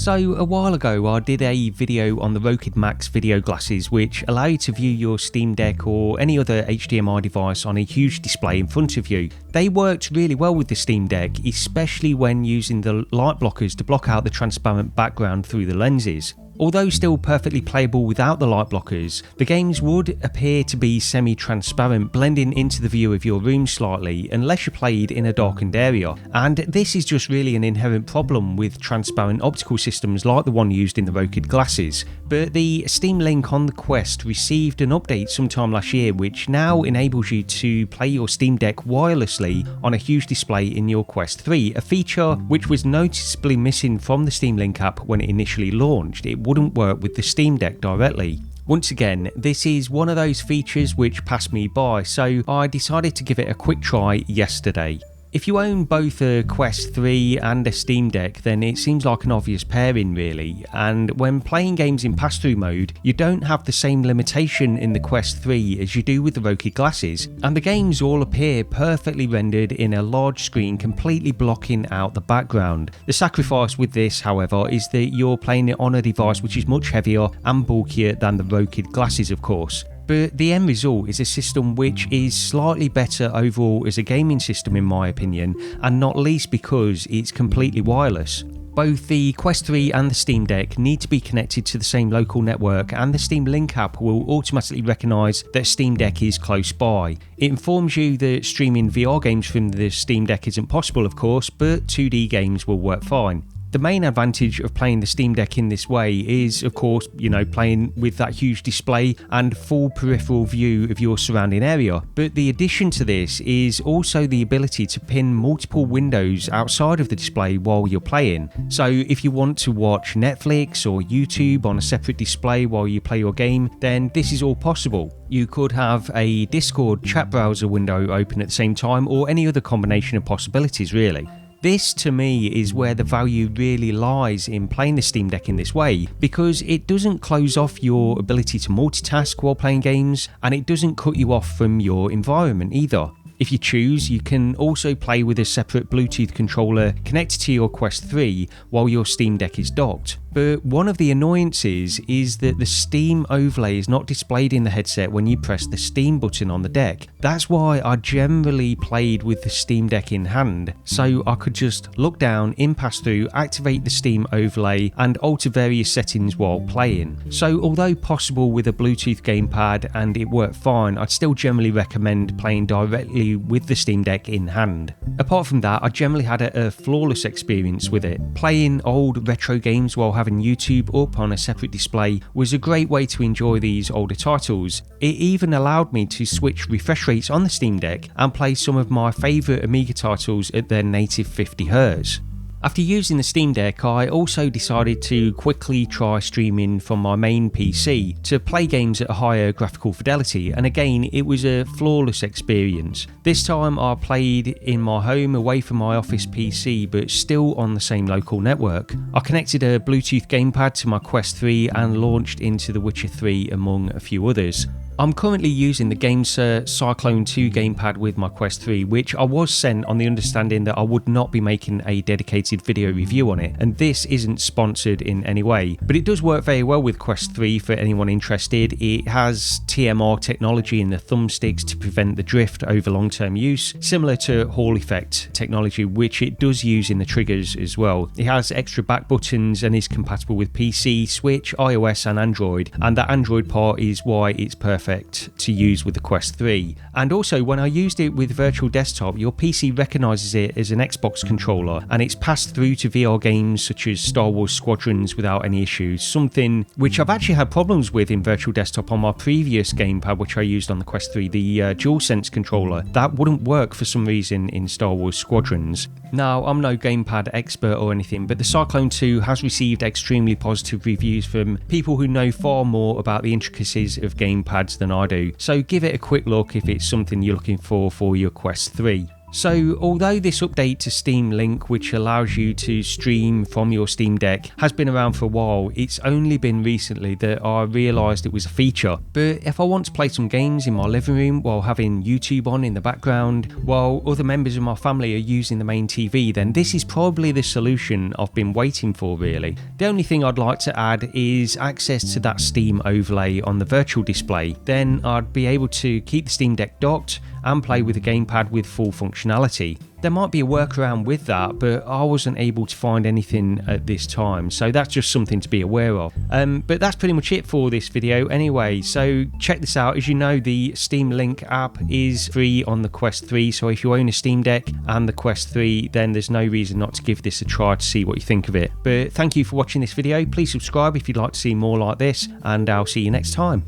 So a while ago I did a video on the Rokid Max video glasses which allow you to view your Steam Deck or any other HDMI device on a huge display in front of you. They worked really well with the Steam Deck, especially when using the light blockers to block out the transparent background through the lenses. Although still perfectly playable without the light blockers, the games would appear to be semi-transparent, blending into the view of your room slightly unless you played in a darkened area. And this is just really an inherent problem with transparent optical systems like the one used in the Rokid glasses. But the Steam Link on the Quest received an update sometime last year which now enables you to play your Steam Deck wirelessly on a huge display in your Quest 3, a feature which was noticeably missing from the Steam Link app when it initially launched. It wouldn't work with the Steam Deck directly. Once again, this is one of those features which passed me by, so I decided to give it a quick try yesterday. If you own both a Quest 3 and a Steam Deck, then it seems like an obvious pairing really, and when playing games in pass-through mode, you don't have the same limitation in the Quest 3 as you do with the Rokid glasses, and the games all appear perfectly rendered in a large screen completely blocking out the background. The sacrifice with this, however, is that you're playing it on a device which is much heavier and bulkier than the Rokid glasses of course. But the end result is a system which is slightly better overall as a gaming system in my opinion, and not least because it's completely wireless. Both the Quest 3 and the Steam Deck need to be connected to the same local network, and the Steam Link app will automatically recognise that Steam Deck is close by. It informs you that streaming VR games from the Steam Deck isn't possible of course, but 2D games will work fine. The main advantage of playing the Steam Deck in this way is, of course, playing with that huge display and full peripheral view of your surrounding area. But the addition to this is also the ability to pin multiple windows outside of the display while you're playing. So if you want to watch Netflix or YouTube on a separate display while you play your game, then this is all possible. You could have a Discord chat browser window open at the same time, or any other combination of possibilities really. This to me is where the value really lies in playing the Steam Deck in this way, because it doesn't close off your ability to multitask while playing games, and it doesn't cut you off from your environment either. If you choose, you can also play with a separate Bluetooth controller connected to your Quest 3 while your Steam Deck is docked. But one of the annoyances is that the Steam overlay is not displayed in the headset when you press the Steam button on the deck. That's why I generally played with the Steam Deck in hand, so I could just look down in pass-through, activate the Steam overlay and alter various settings while playing. So although possible with a Bluetooth gamepad and it worked fine, I'd still generally recommend playing directly with the Steam Deck in hand. Apart from that, I generally had a flawless experience with it. Playing old retro games while having YouTube up on a separate display was a great way to enjoy these older titles. It even allowed me to switch refresh rates on the Steam Deck and play some of my favourite Amiga titles at their native 50Hz. After using the Steam Deck, I also decided to quickly try streaming from my main PC to play games at a higher graphical fidelity, and again it was a flawless experience. This time I played in my home away from my office PC but still on the same local network. I connected a Bluetooth gamepad to my Quest 3 and launched into The Witcher 3 among a few others. I'm currently using the Gamesir Cyclone 2 gamepad with my Quest 3, which I was sent on the understanding that I would not be making a dedicated video review on it, and this isn't sponsored in any way, but it does work very well with Quest 3 for anyone interested. It has TMR technology in the thumbsticks to prevent the drift over long-term use, similar to Hall effect technology, which it does use in the triggers as well. It has extra back buttons and is compatible with PC, Switch, iOS and Android, and that Android part is why it's perfect to use with the Quest 3. And also, when I used it with Virtual Desktop, your PC recognises it as an Xbox controller and it's passed through to VR games such as Star Wars Squadrons without any issues, something which I've actually had problems with in Virtual Desktop on my previous gamepad which I used on the Quest 3, the DualSense controller. That wouldn't work for some reason in Star Wars Squadrons. Now, I'm no gamepad expert or anything, but the Cyclone 2 has received extremely positive reviews from people who know far more about the intricacies of gamepads than I do, so give it a quick look if it's something you're looking for your Quest 3. So although this update to Steam Link, which allows you to stream from your Steam Deck, has been around for a while, it's only been recently that I realised it was a feature. But if I want to play some games in my living room while having YouTube on in the background, while other members of my family are using the main TV, then this is probably the solution I've been waiting for really. The only thing I'd like to add is access to that Steam overlay on the virtual display. Then I'd be able to keep the Steam Deck docked and play with the gamepad with full functionality. There might be a workaround with that, but I wasn't able to find anything at this time, so that's just something to be aware of. But that's pretty much it for this video anyway, so check this out. As you know, the Steam Link app is free on the Quest 3, so if you own a Steam Deck and the Quest 3, then there's no reason not to give this a try to see what you think of it. But thank you for watching this video. Please subscribe if you'd like to see more like this, and I'll see you next time.